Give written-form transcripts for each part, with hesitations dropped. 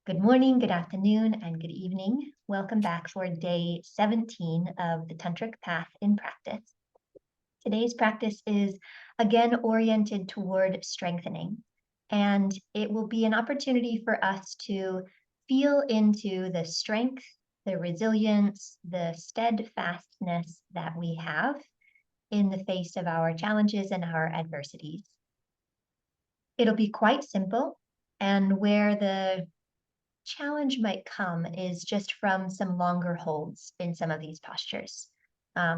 Good morning, good afternoon, and good evening. Welcome back for day 17 of the Tantric Path in Practice. Today's practice is again oriented toward strengthening, and it will be an opportunity for us to feel into the strength, the resilience, the steadfastness that we have in the face of our challenges and our adversities. It'll be quite simple, and where the challenge might come is just from some longer holds in some of these postures.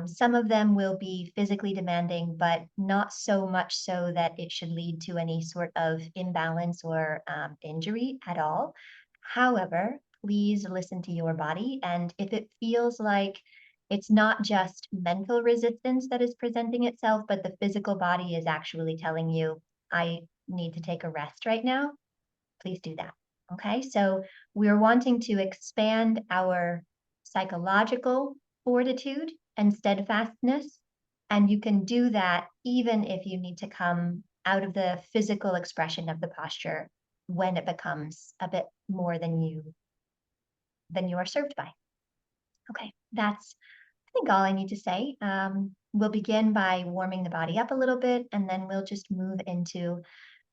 Some of them will be physically demanding, but not so much so that it should lead to any sort of imbalance or injury at all. However, please listen to your body. And if it feels like it's not just mental resistance that is presenting itself, but the physical body is actually telling you, I need to take a rest right now, please do that. Okay, so we're wanting to expand our psychological fortitude and steadfastness. And you can do that even if you need to come out of the physical expression of the posture when it becomes a bit more than you are served by. Okay, that's I think all I need to say. We'll begin by warming the body up a little bit, and then we'll just move into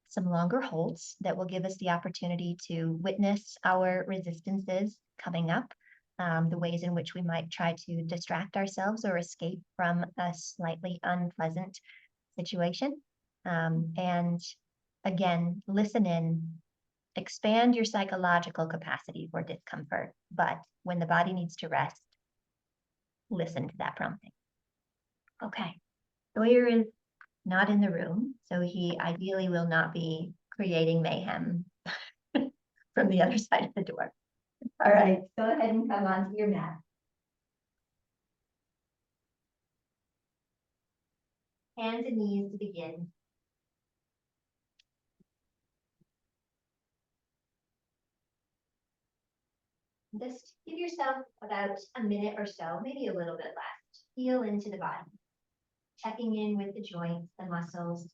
some longer holds that will give us the opportunity to witness our resistances coming up, the ways in which we might try to distract ourselves or escape from a slightly unpleasant situation. And again, listen in, expand your psychological capacity for discomfort. But when the body needs to rest, listen to that prompting. Okay, Sawyer is not in the room, so he ideally will not be creating mayhem from the other side of the door. All right, go ahead and come onto your mat. Hands and knees to begin. Just give yourself about a minute or so, maybe a little bit less. Feel into the body, checking in with the joints, the muscles.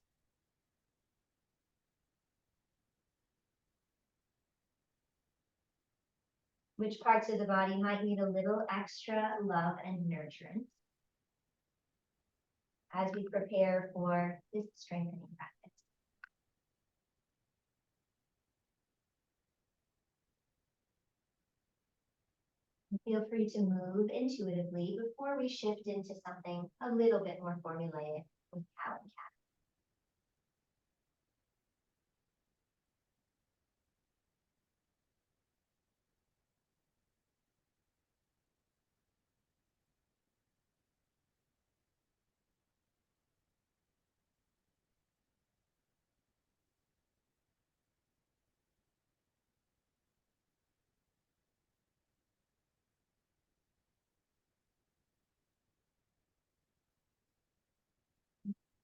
Which parts of the body might need a little extra love and nurturance as we prepare for this strengthening practice. Feel free to move intuitively before we shift into something a little bit more formulaic with cow and cat.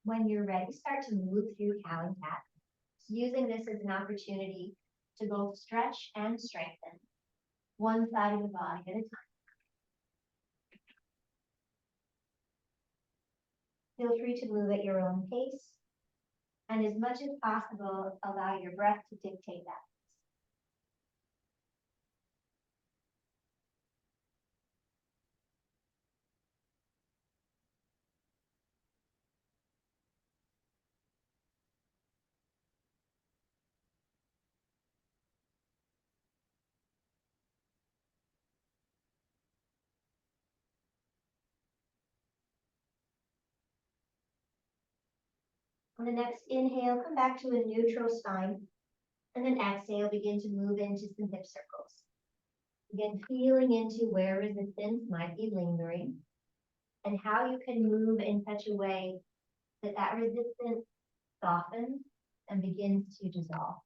When you're ready, start to move through cow and cat, using this as an opportunity to both stretch and strengthen one side of the body at a time. Feel free to move at your own pace, and as much as possible, allow your breath to dictate that. On the next inhale, come back to a neutral spine, and then exhale, begin to move into some hip circles. Again, feeling into where resistance might be lingering and how you can move in such a way that that resistance softens and begins to dissolve.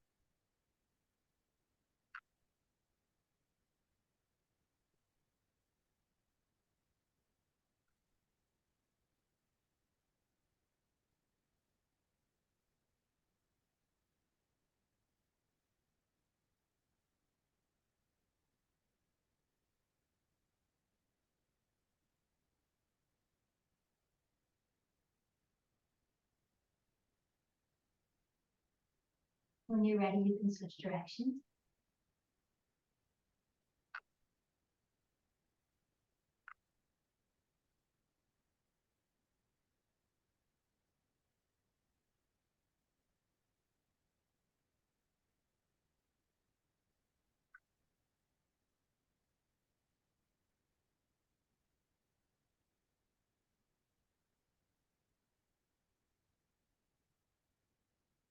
When you're ready, you can switch directions.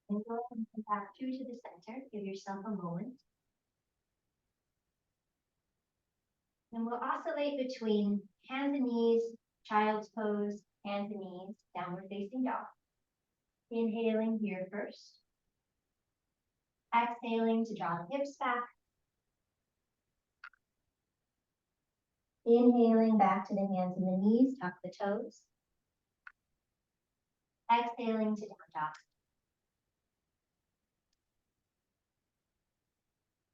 And go ahead and come back through to the center. Give yourself a moment. And we'll oscillate between hands and knees, child's pose, hands and knees, downward facing dog. Inhaling here first. Exhaling to draw the hips back. Inhaling back to the hands and the knees, tuck the toes. Exhaling to down dog.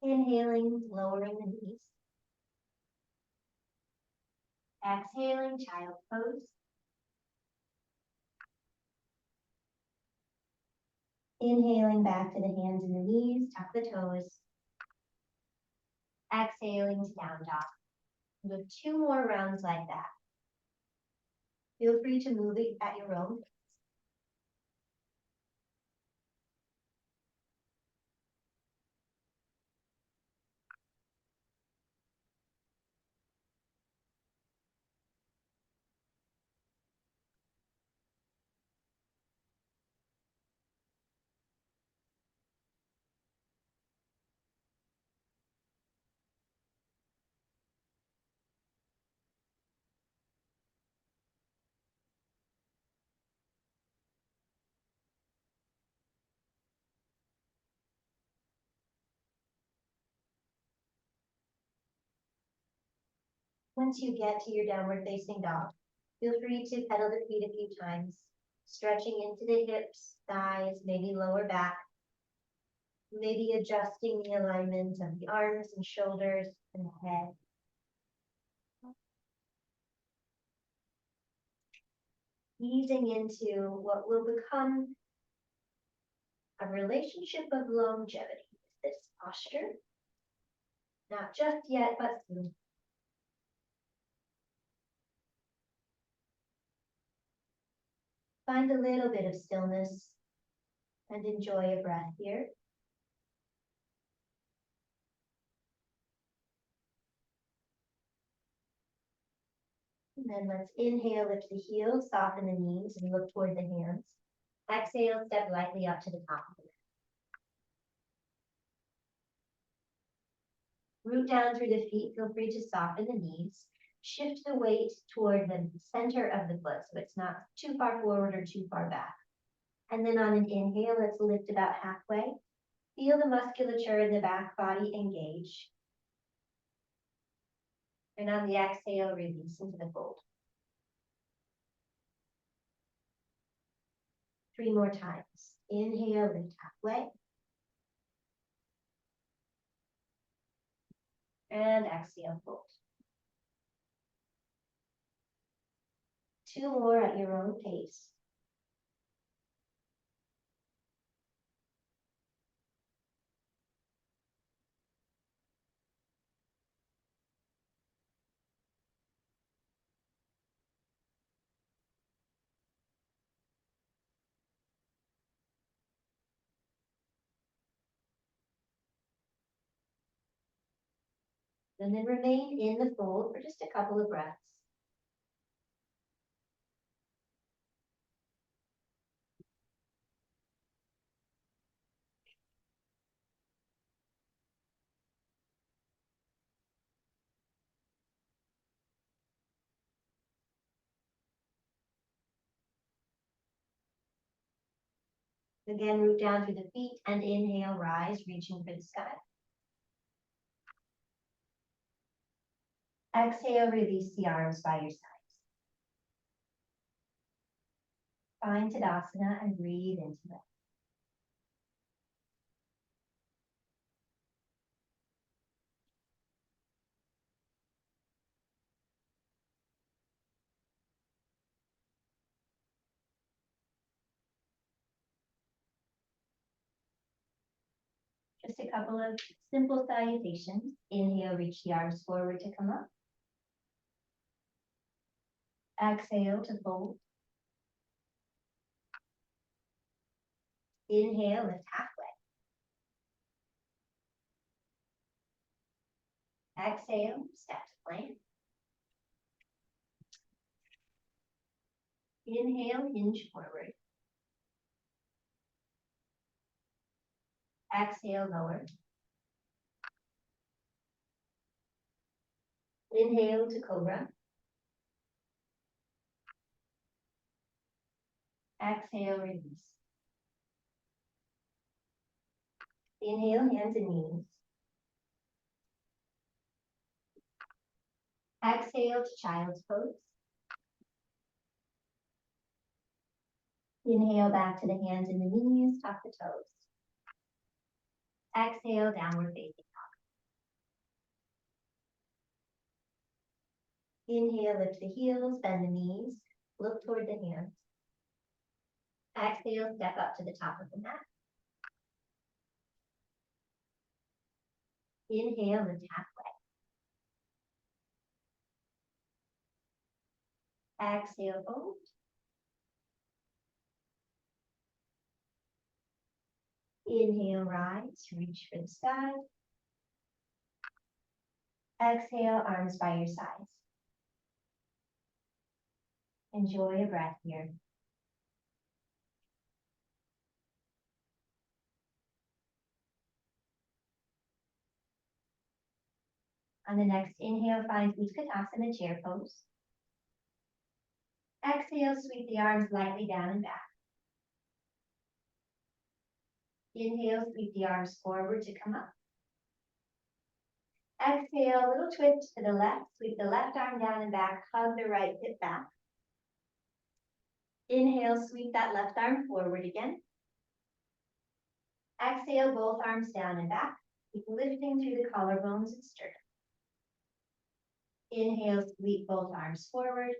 Inhaling, lowering the knees. Exhaling, child's pose. Inhaling back to the hands and the knees, tuck the toes. Exhaling to down dog. We'll do 2 more rounds like that. Feel free to move it at your own pace. Once you get to your downward facing dog, feel free to pedal the feet a few times, stretching into the hips, thighs, maybe lower back, maybe adjusting the alignment of the arms and shoulders and the head. Easing into what will become a relationship of longevity with this posture. Not just yet, but soon. Find a little bit of stillness and enjoy a breath here. And then let's inhale, lift the heels, soften the knees, and look toward the hands. Exhale, step lightly up to the top of the mat. Root down through the feet. Feel free to soften the knees. Shift the weight toward the center of the foot so it's not too far forward or too far back. And then on an inhale, let's lift about halfway. Feel the musculature in the back body engage. And on the exhale, release into the fold. 3 more times. Inhale, lift halfway. And exhale, fold. 2 more at your own pace. And then remain in the fold for just a couple of breaths. Again, root down through the feet and inhale, rise, reaching for the sky. Exhale, release the arms by your sides. Find Tadasana and breathe into it. Just a couple of simple salutations. Inhale, reach the arms forward to come up. Exhale to fold. Inhale, lift halfway. Exhale, step to plank. Inhale, hinge forward. Exhale, lower. Inhale to cobra. Exhale, release. Inhale, hands and knees. Exhale to child's pose. Inhale back to the hands and the knees, tuck the toes. Exhale, downward facing dog. Inhale, lift the heels, bend the knees, look toward the hands. Exhale, step up to the top of the mat. Inhale, lift halfway. Exhale, fold. Inhale, rise, reach for the sky. Exhale, arms by your sides. Enjoy a breath here. On the next inhale, find Utkatasana, chair pose. Exhale, sweep the arms lightly down and back. Inhale, sweep the arms forward to come up. Exhale, little twist to the left, sweep the left arm down and back, hug the right hip back. Inhale, sweep that left arm forward again. Exhale, both arms down and back. Keep lifting through the collarbones and sternum. Inhale, sweep both arms forward.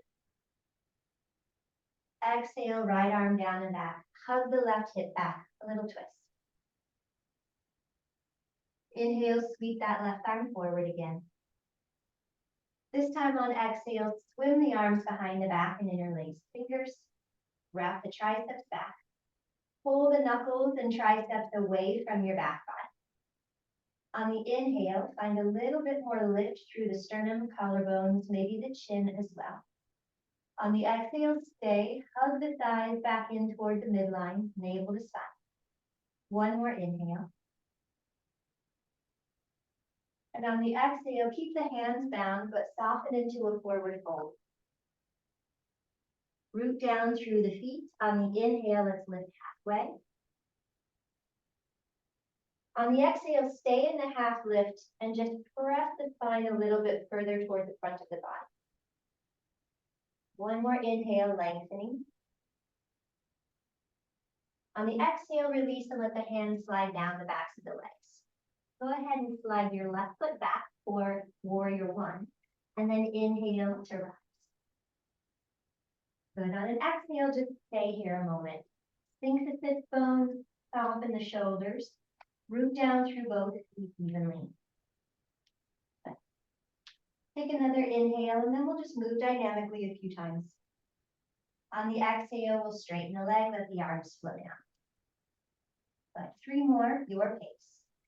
Exhale, right arm down and back. Hug the left hip back, a little twist. Inhale, sweep that left arm forward again. This time on exhale, swim the arms behind the back and interlace fingers. Wrap the triceps back. Pull the knuckles and triceps away from your back body. On the inhale, find a little bit more lift through the sternum, collarbones, maybe the chin as well. On the exhale, stay, hug the thighs back in toward the midline, navel to spine. One more inhale. And on the exhale, keep the hands bound, but soften into a forward fold. Root down through the feet. On the inhale, let's lift halfway. On the exhale, stay in the half lift and just press the spine a little bit further toward the front of the body. One more inhale, lengthening. On the exhale, release and let the hands slide down the backs of the legs. Go ahead and slide your left foot back for warrior one, and then inhale to rise. Good. On an exhale, just stay here a moment. Sink the sit bones, soften the shoulders, root down through both feet evenly. Take another inhale, and then we'll just move dynamically a few times. On the exhale, we'll straighten the leg, let the arms flow down. But 3 more, your pace.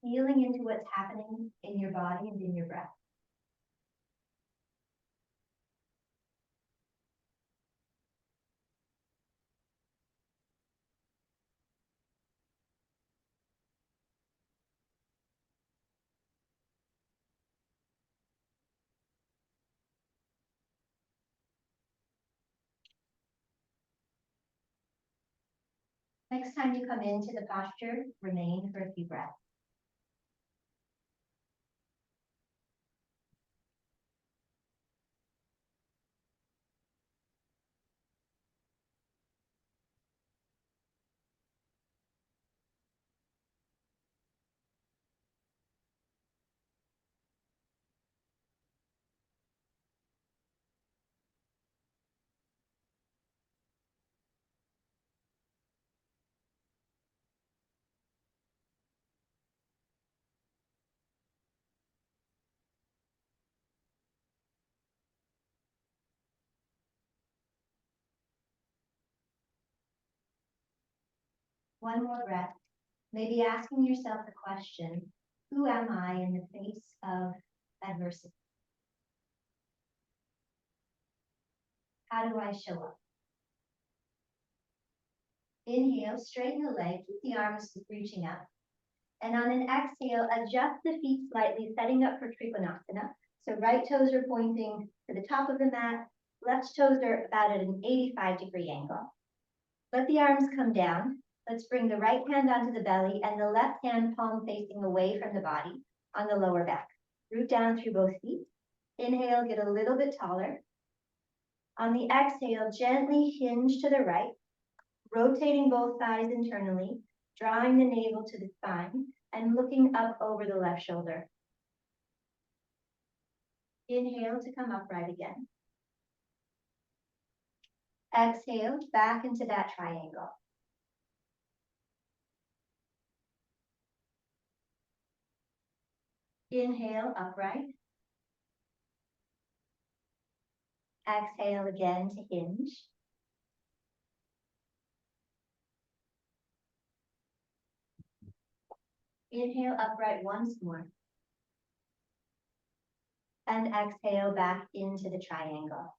Feeling into what's happening in your body and in your breath. Next time you come into the posture, remain for a few breaths. One more breath. Maybe asking yourself the question, who am I in the face of adversity? How do I show up? Inhale, straighten the leg, keep the arms reaching up. And on an exhale, adjust the feet slightly, setting up for Trikonasana. So right toes are pointing to the top of the mat, left toes are about at an 85-degree angle. Let the arms come down. Let's bring the right hand onto the belly and the left hand palm facing away from the body on the lower back. Root down through both feet. Inhale, get a little bit taller. On the exhale, gently hinge to the right, rotating both thighs internally, drawing the navel to the spine, and looking up over the left shoulder. Inhale to come upright again. Exhale, back into that triangle. Inhale, upright. Exhale again to hinge. Inhale, upright once more. And exhale back into the triangle.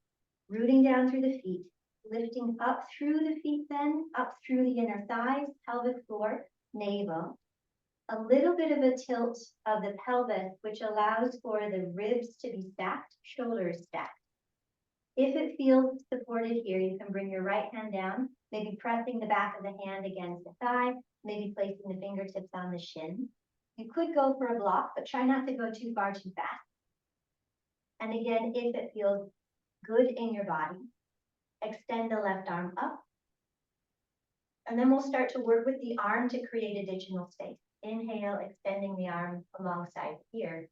Rooting down through the feet, lifting up through the feet then, up through the inner thighs, pelvic floor, navel. A little bit of a tilt of the pelvis, which allows for the ribs to be stacked, shoulders stacked. If it feels supported here, you can bring your right hand down, maybe pressing the back of the hand against the thigh, maybe placing the fingertips on the shin. You could go for a block, but try not to go too far too fast. And again, if it feels good in your body, extend the left arm up. And then we'll start to work with the arm to create additional space. Inhale, extending the arm alongside here.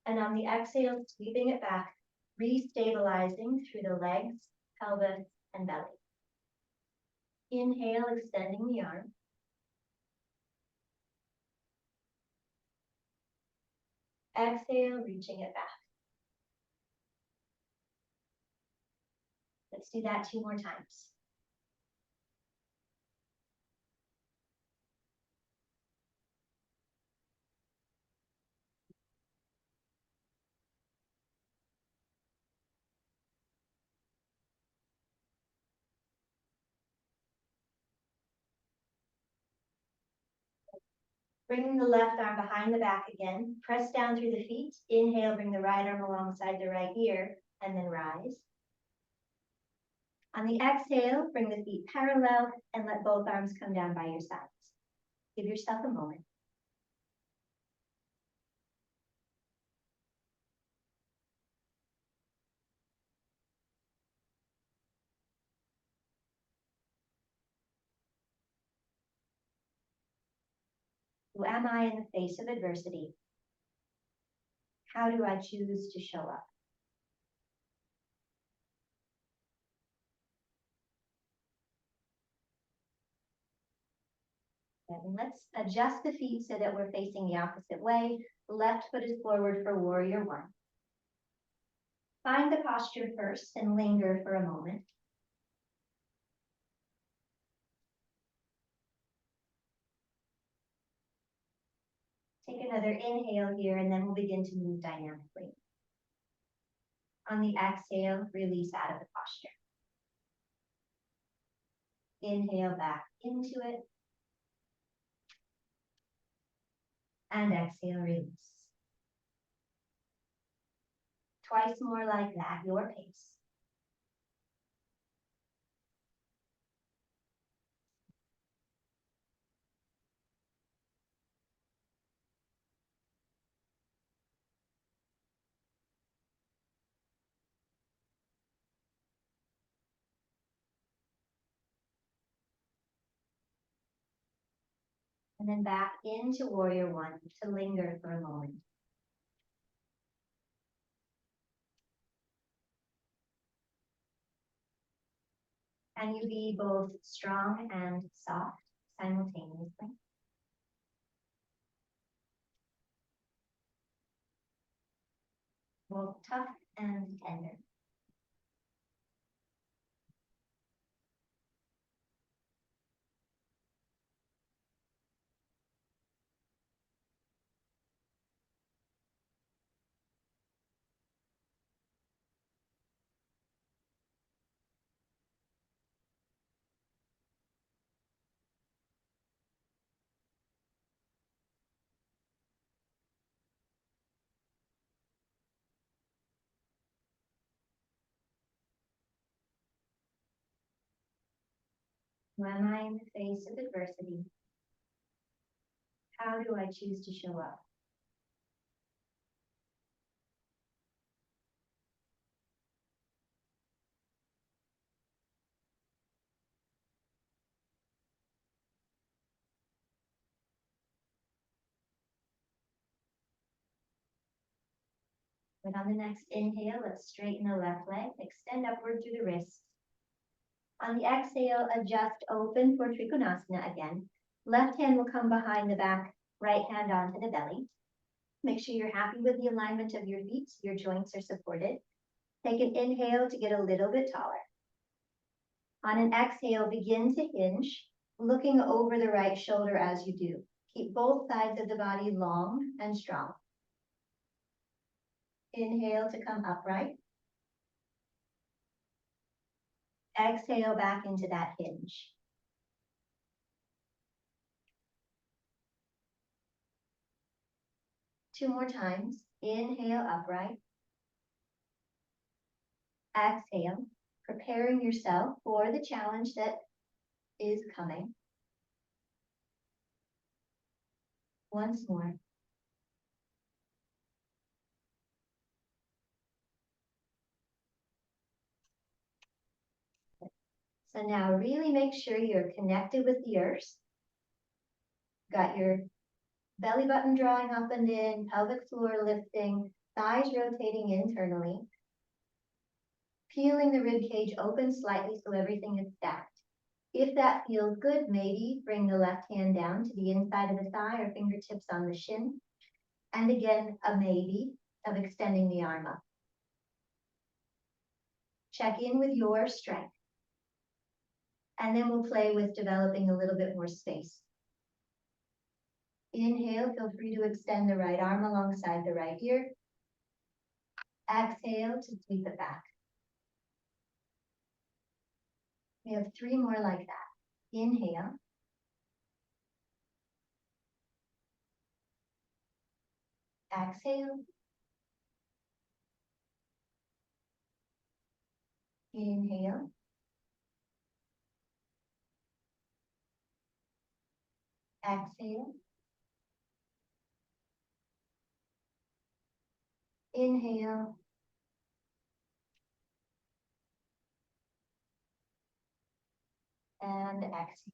And on the exhale, sweeping it back, restabilizing through the legs, pelvis, and belly. Inhale, extending the arm. Exhale, reaching it back. Let's do that 2 more times. Bringing the left arm behind the back again, press down through the feet. Inhale, bring the right arm alongside the right ear, and then rise. On the exhale, bring the feet parallel and let both arms come down by your sides. Give yourself a moment. Who am I in the face of adversity? How do I choose to show up? And let's adjust the feet so that we're facing the opposite way. The left foot is forward for warrior one. Find the posture first and linger for a moment. Take another inhale here, and then we'll begin to move dynamically. On the exhale, release out of the posture. Inhale back into it. And exhale, release. Twice more like that, your pace. And then back into warrior one to linger for a moment. Can you be both strong and soft simultaneously? Both tough and tender. When I'm in the face of adversity, how do I choose to show up? But on the next inhale, let's straighten the left leg, extend upward through the wrists. On the exhale, adjust open for Trikonasana again. Left hand will come behind the back, right hand onto the belly. Make sure you're happy with the alignment of your feet, so your joints are supported. Take an inhale to get a little bit taller. On an exhale, begin to hinge, looking over the right shoulder as you do. Keep both sides of the body long and strong. Inhale to come upright. Exhale back into that hinge. Two more times. Inhale upright. Exhale, preparing yourself for the challenge that is coming. Once more. So now really make sure you're connected with the earth. Got your belly button drawing up and in, pelvic floor lifting, thighs rotating internally. Peeling the rib cage open slightly so everything is stacked. If that feels good, maybe bring the left hand down to the inside of the thigh or fingertips on the shin. And again, a maybe of extending the arm up. Check in with your strength. And then we'll play with developing a little bit more space. Inhale, feel free to extend the right arm alongside the right ear. Exhale to sweep it back. We have three more like that. Inhale. Exhale. Inhale. Exhale. Inhale. And exhale.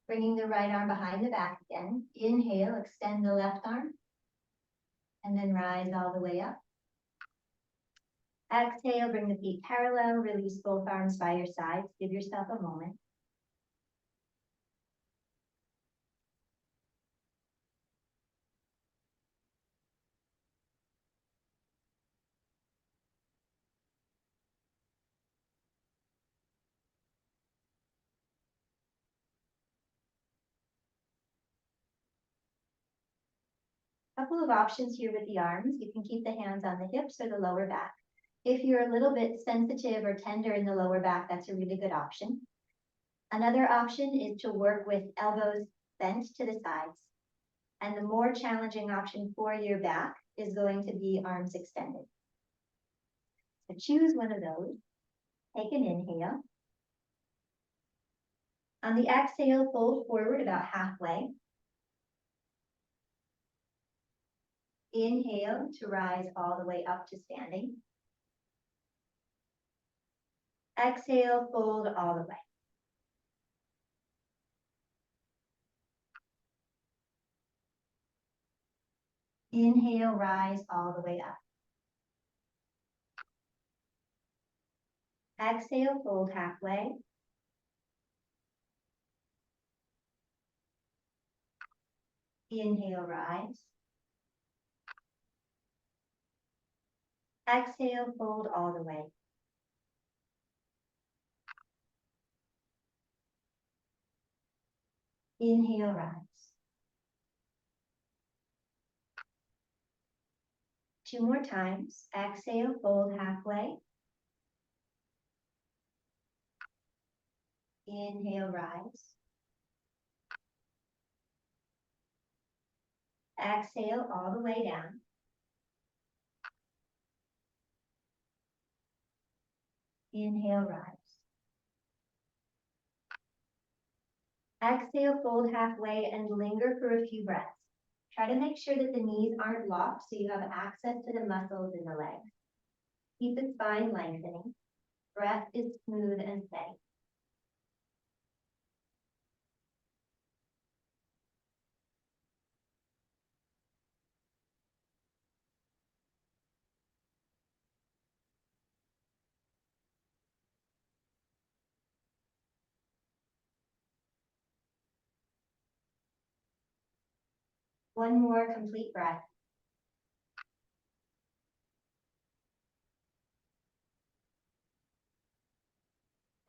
Bringing the right arm behind the back again. Inhale, extend the left arm. And then rise all the way up. Exhale, bring the feet parallel. Release both arms by your sides. Give yourself a moment. Couple of options here with the arms. You can keep the hands on the hips or the lower back. If you're a little bit sensitive or tender in the lower back, that's a really good option. Another option is to work with elbows bent to the sides. And the more challenging option for your back is going to be arms extended. So choose one of those. Take an inhale. On the exhale, fold forward about halfway. Inhale to rise all the way up to standing. Exhale, fold all the way. Inhale, rise all the way up. Exhale, fold halfway. Inhale, rise. Exhale, fold all the way. Inhale, rise. Two more times. Exhale, fold halfway. Inhale, rise. Exhale all the way down. Inhale, rise. Exhale, fold halfway and linger for a few breaths. Try to make sure that the knees aren't locked so you have access to the muscles in the legs. Keep the spine lengthening. Breath is smooth and steady. One more complete breath.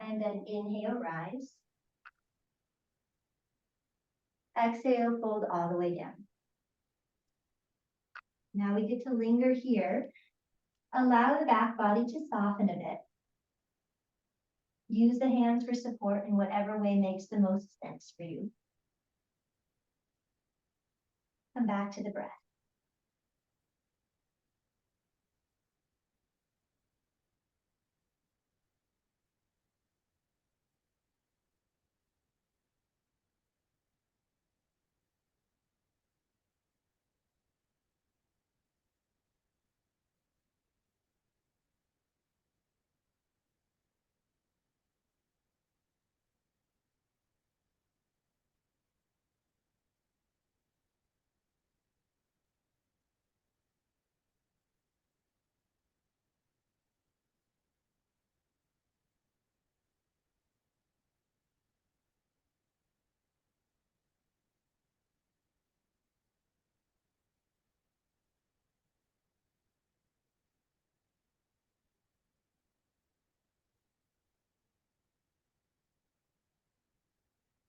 And then inhale, rise. Exhale, fold all the way down. Now we get to linger here. Allow the back body to soften a bit. Use the hands for support in whatever way makes the most sense for you. Come back to the breath.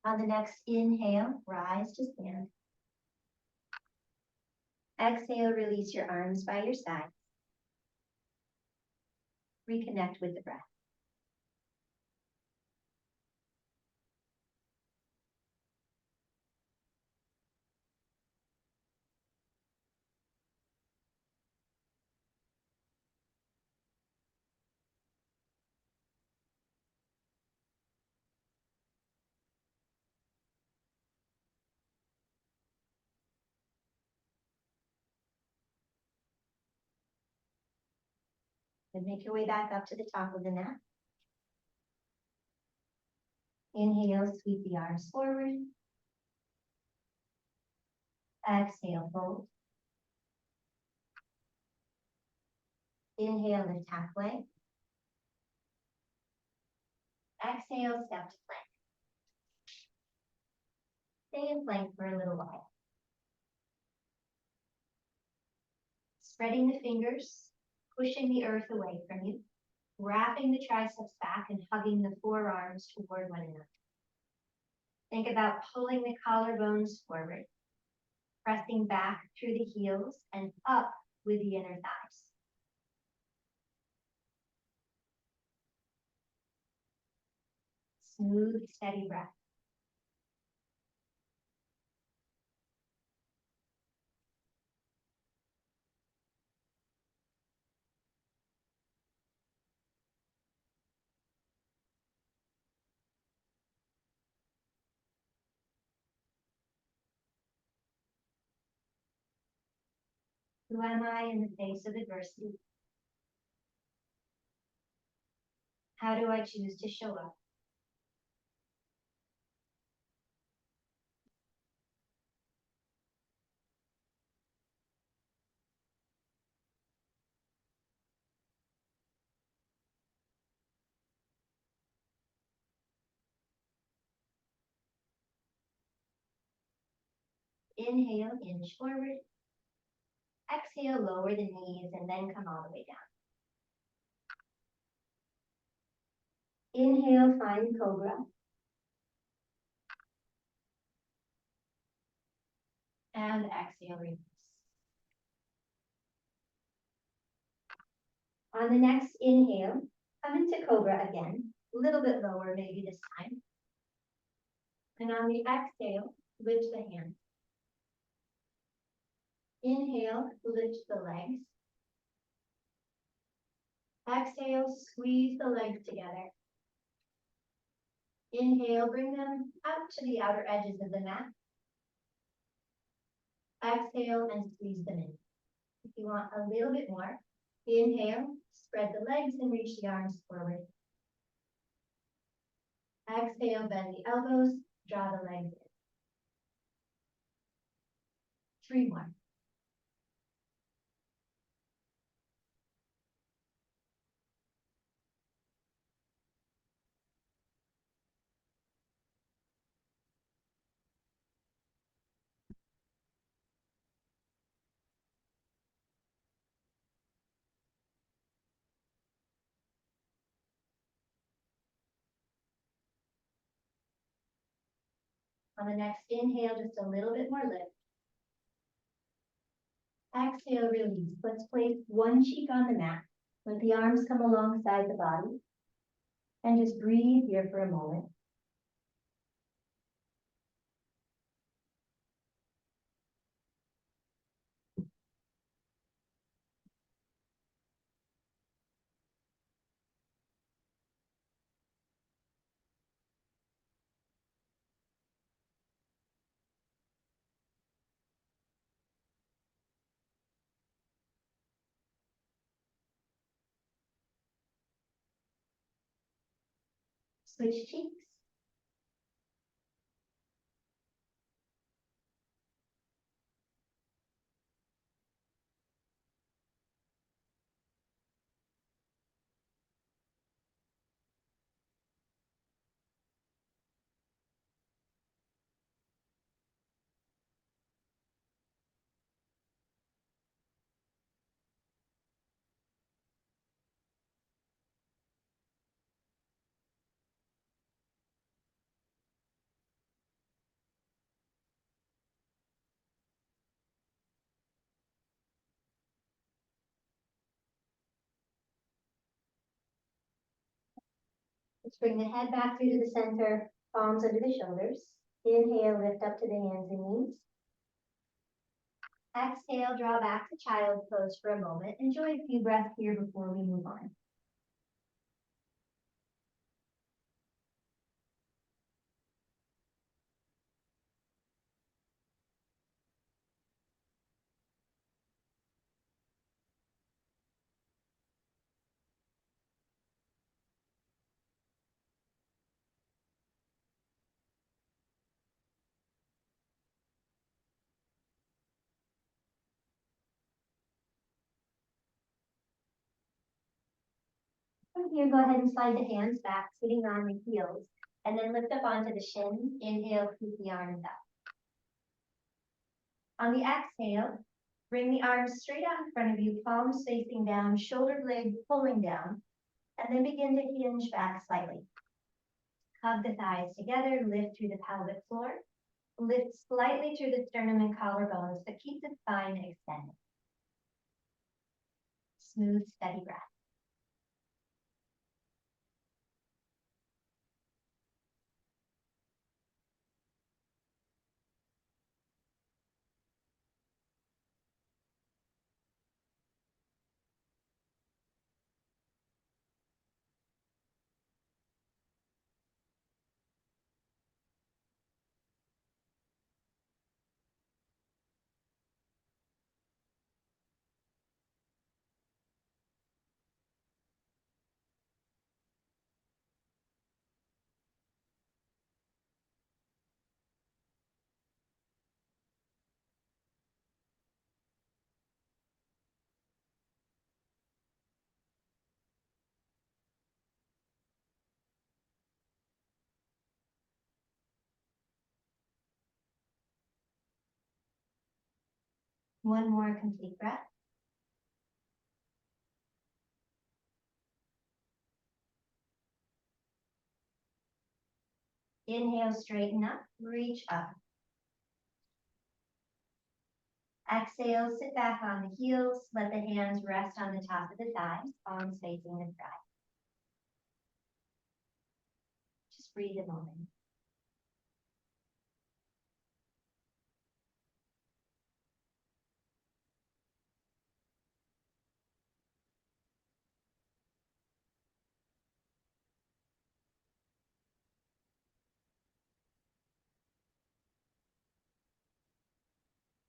On the next inhale, rise to stand. Exhale, release your arms by your sides. Reconnect with the breath. And make your way back up to the top of the mat. Inhale, sweep the arms forward. Exhale, fold. Inhale, lift halfway. Exhale, step to plank. Stay in plank for a little while. Spreading the fingers, pushing the earth away from you, wrapping the triceps back and hugging the forearms toward one another. Think about pulling the collarbones forward, pressing back through the heels and up with the inner thighs. Smooth, steady breath. Who am I in the face of adversity? How do I choose to show up? Inhale, inch forward. Exhale, lower the knees and then come all the way down. Inhale, find cobra. And exhale, release. On the next inhale, come into cobra again, a little bit lower maybe this time. And on the exhale, lift the hands. Inhale, lift the legs. Exhale, squeeze the legs together. Inhale, bring them out to the outer edges of the mat. Exhale and squeeze them in. If you want a little bit more, inhale, spread the legs and reach the arms forward. Exhale, bend the elbows, draw the legs in. 3 more. On the next inhale, just a little bit more lift. Exhale, release. Let's place one cheek on the mat. Let the arms come alongside the body. And just breathe here for a moment. Switch cheeks. Let's bring the head back through to the center, palms under the shoulders. Inhale, lift up to the hands and knees. Exhale, draw back to child's pose for a moment. Enjoy a few breaths here before we move on. From here, go ahead and slide the hands back, sitting on the heels, and then lift up onto the shins. Inhale, scoop the arms up. On the exhale, bring the arms straight out in front of you, palms facing down, shoulder blades pulling down, and then begin to hinge back slightly. Hug the thighs together, lift through the pelvic floor, lift slightly through the sternum and collarbones, but keep the spine extended. Smooth, steady breath. One more complete breath. Inhale, straighten up, reach up. Exhale, sit back on the heels, let the hands rest on the top of the thighs, palms facing the sky. Just breathe a moment.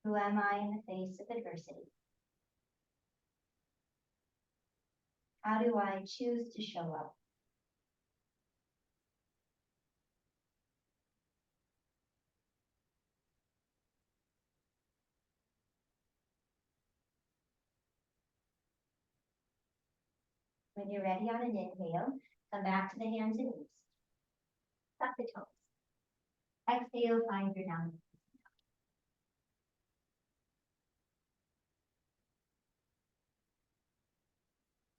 Who am I in the face of adversity? How do I choose to show up? When you're ready on an inhale, come back to the hands and knees. Tuck the toes. Exhale, find your downward.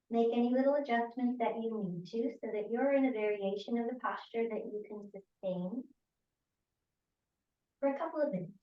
Make any little adjustments that you need to so that you're in a variation of the posture that you can sustain for a couple of minutes.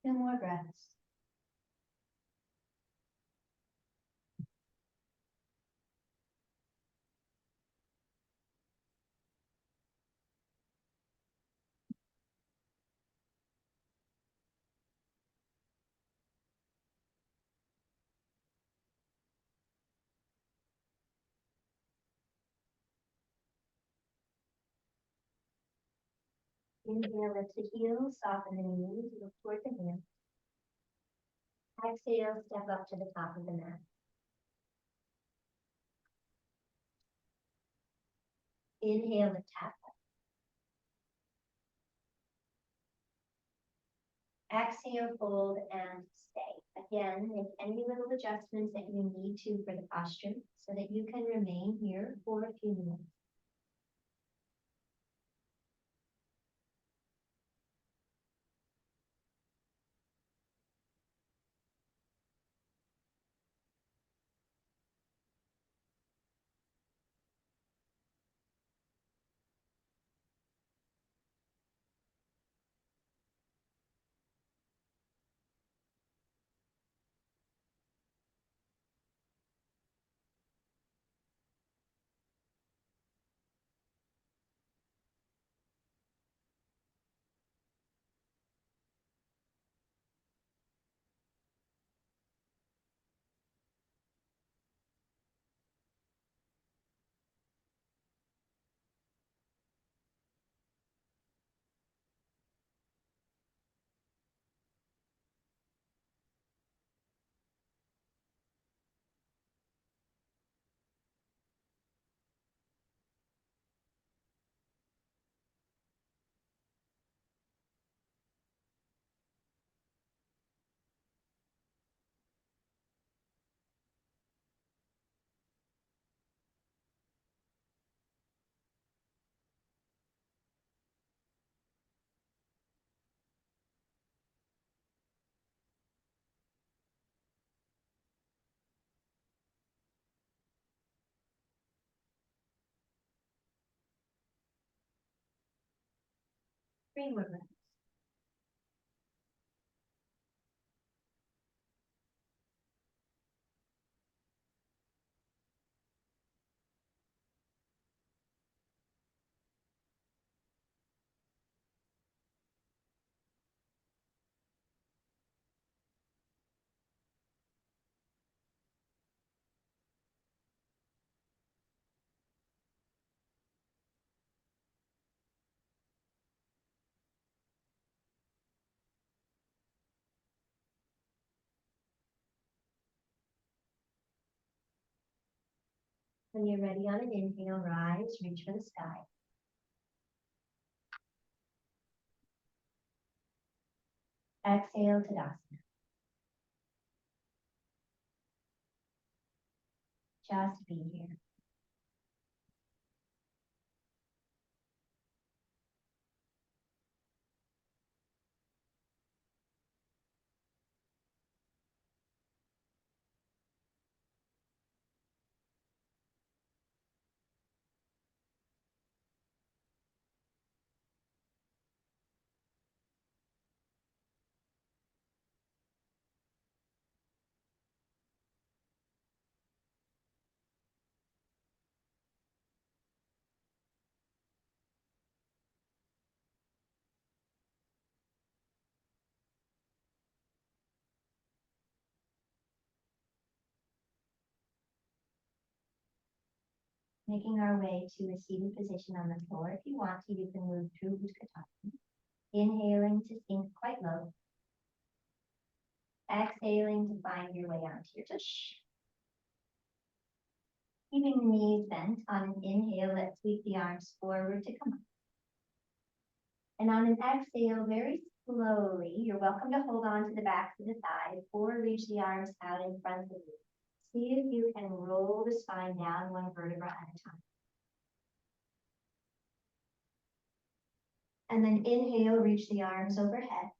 Two more breaths. Inhale, lift the heels, soften the knees, look toward the hands. Exhale, step up to the top of the mat. Inhale, lift half. Exhale, fold, and stay. Again, make any little adjustments that you need to for the posture so that you can remain here for a few minutes. 3 more breaths. When you're ready on an inhale, rise, reach for the sky. Exhale, Tadasana. Just be here. Making our way to a seated position on the floor. If you want to, you can move through Utkatasana. Inhaling to sink quite low. Exhaling to find your way onto your tush. Keeping the knees bent on an inhale, let's sweep the arms forward to come up. And on an exhale, very slowly, you're welcome to hold on to the backs of the thighs or reach the arms out in front of you. See if you can roll the spine down one vertebra at a time. And then inhale, reach the arms overhead.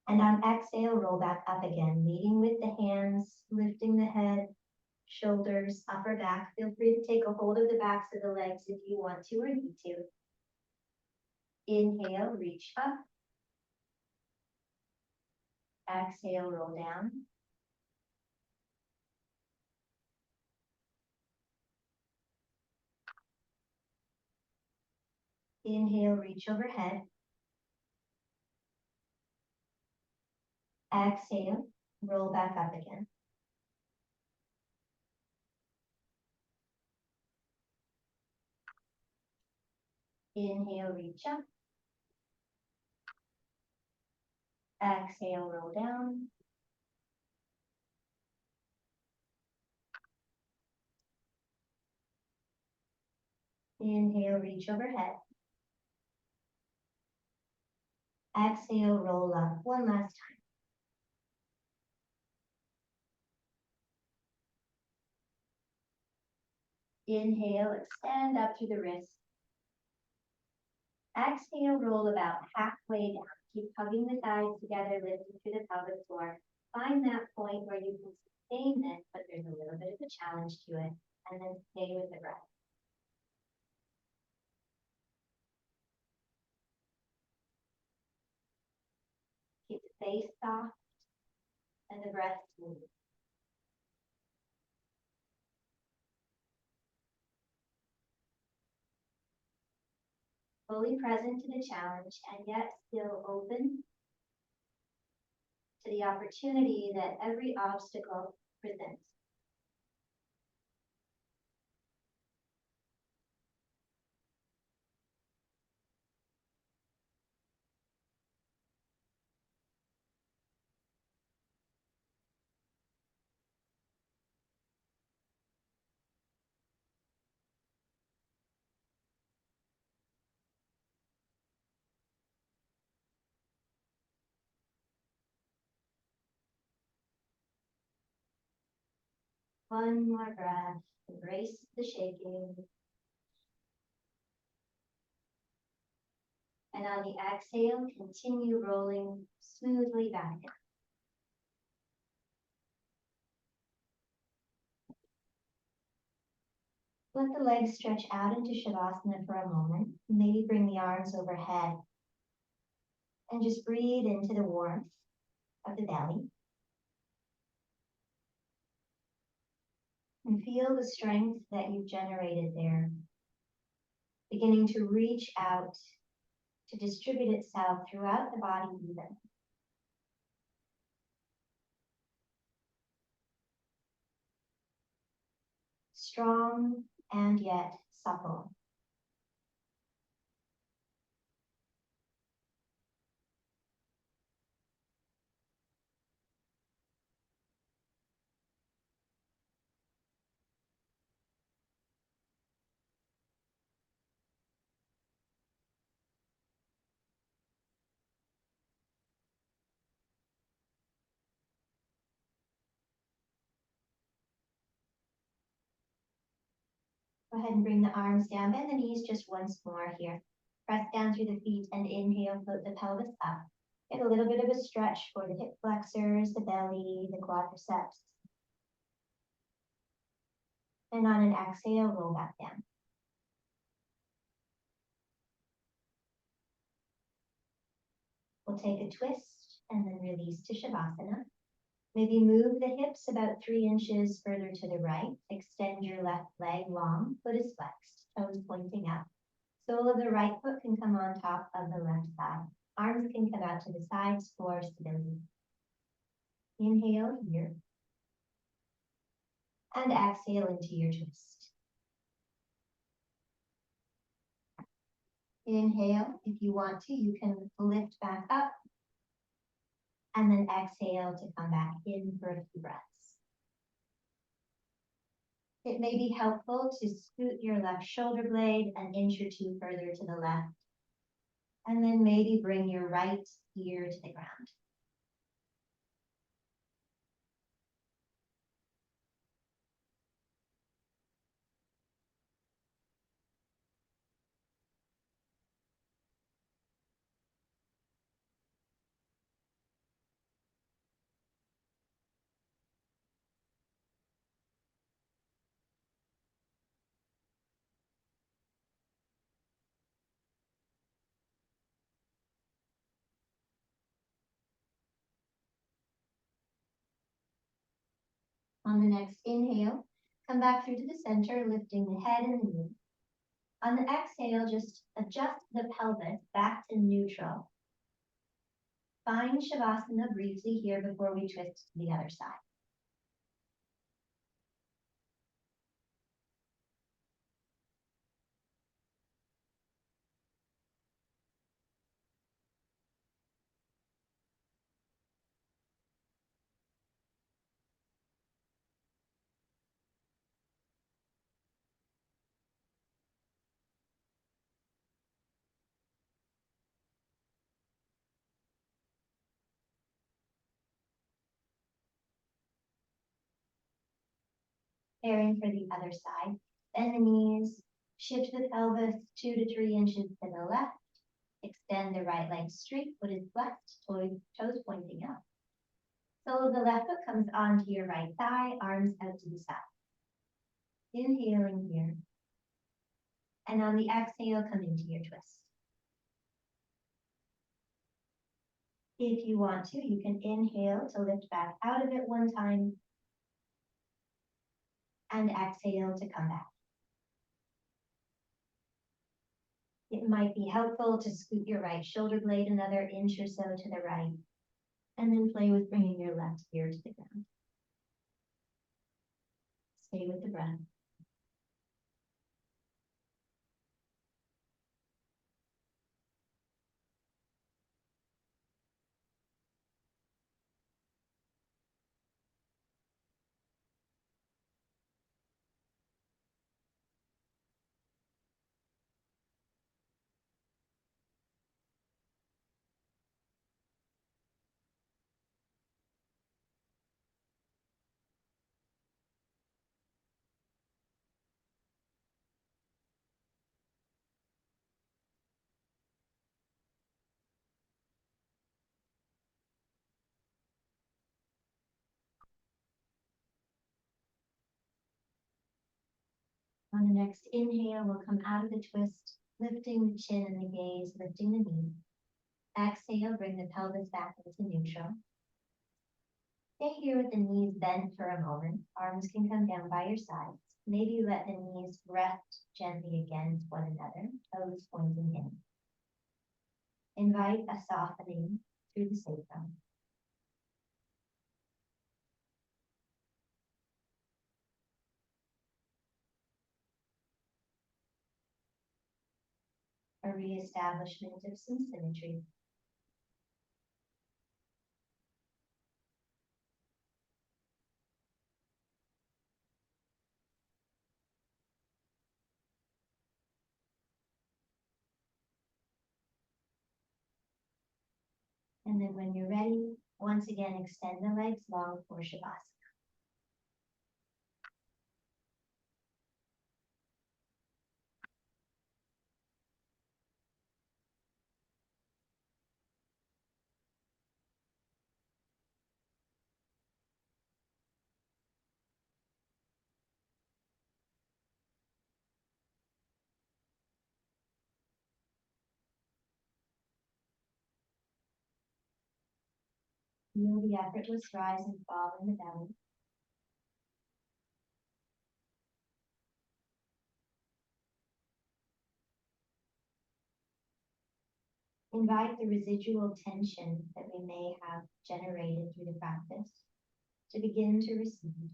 And on exhale, roll back up again, leading with the hands, lifting the head, shoulders, upper back. Feel free to take a hold of the backs of the legs if you want to or need to. Inhale, reach up. Exhale, roll down. Inhale, reach overhead. Exhale, roll back up again. Inhale, reach up. Exhale, roll down. Inhale, reach overhead. Exhale, roll up. One last time. Inhale, extend up through the wrists. Exhale, roll about halfway down. Keep hugging the thighs together, lifting through the pelvic floor. Find that point where you can sustain this, but there's a little bit of a challenge to it, and then stay with the breath. Keep the face soft and the breath smooth. Fully present to the challenge and yet still open to the opportunity that every obstacle presents. One more breath, embrace the shaking. And on the exhale, continue rolling smoothly back down. Let the legs stretch out into Shavasana for a moment. Maybe bring the arms overhead and just breathe into the warmth of the belly. And feel the strength that you've generated there, beginning to reach out to distribute itself throughout the body even. Strong and yet supple. Go ahead and bring the arms down, bend the knees just once more here. Press down through the feet and inhale, float the pelvis up. Get a little bit of a stretch for the hip flexors, the belly, the quadriceps. And on an exhale, roll back down. We'll take a twist and then release to Shavasana. Maybe move the hips about 3 inches further to the right. Extend your left leg long, foot is flexed, toes pointing up. Sole of the right foot can come on top of the left thigh. Arms can come out to the sides for stability. Inhale here. And exhale into your twist. Inhale, if you want to, you can lift back up. And then exhale to come back in for a few breaths. It may be helpful to scoot your left shoulder blade an inch or 2 further to the left. And then maybe bring your right ear to the ground. On the next inhale, come back through to the center, lifting the head and the knee. On the exhale, just adjust the pelvis back to neutral. Find Shavasana briefly here before we twist to the other side. Preparing for the other side. Bend the knees, shift the pelvis 2 to 3 inches to the left. Extend the right leg straight, foot is flexed, toes pointing up. Sole of the left foot comes onto your right thigh, arms out to the side. Inhaling here. And on the exhale, come into your twist. If you want to, you can inhale to lift back out of it one time. And exhale to come back. It might be helpful to scoot your right shoulder blade another inch or so to the right, and then play with bringing your left ear to the ground. Stay with the breath. On the next inhale, we'll come out of the twist, lifting the chin and the gaze, lifting the knee. Exhale, bring the pelvis back into neutral. Stay here with the knees bent for a moment. Arms can come down by your sides. Maybe let the knees rest gently against one another, toes pointing in. Invite a softening through the sacrum. A reestablishment of some symmetry. And then when you're ready, once again, extend the legs long for Shavasana. Feel the effortless rise and fall in the belly. Invite the residual tension that we may have generated through the practice to begin to recede.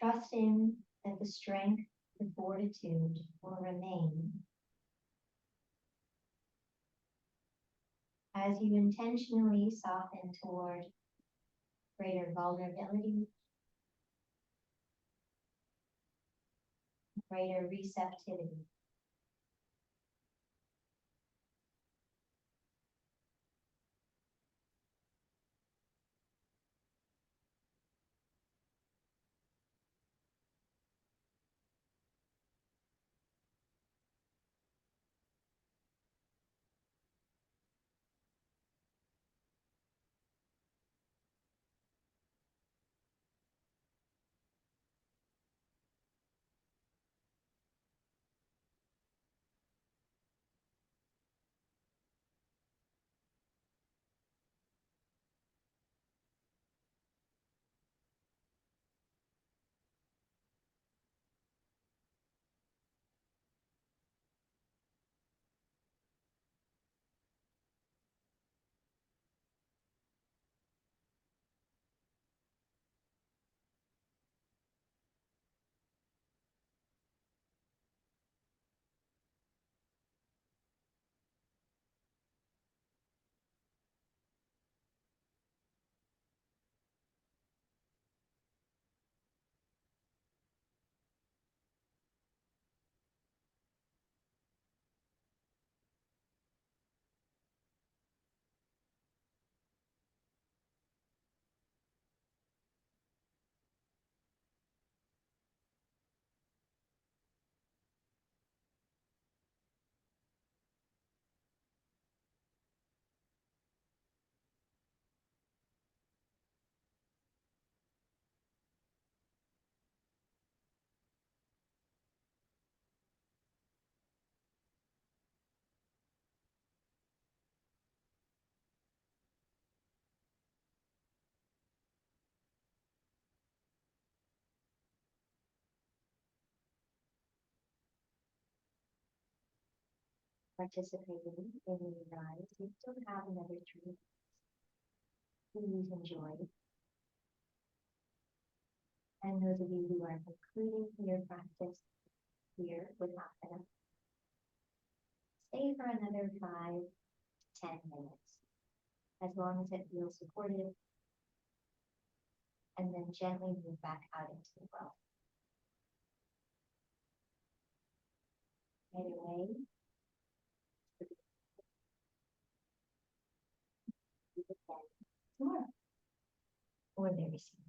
Trusting that the strength, the fortitude will remain as you intentionally soften toward greater vulnerability, greater receptivity. Participating in the rise, we still have another 3. Please enjoy. And those of you who are concluding your practice here with asana, stay for another 5 to 10 minutes, as long as it feels supportive, and then gently move back out into the world. Right away, tomorrow, or very soon.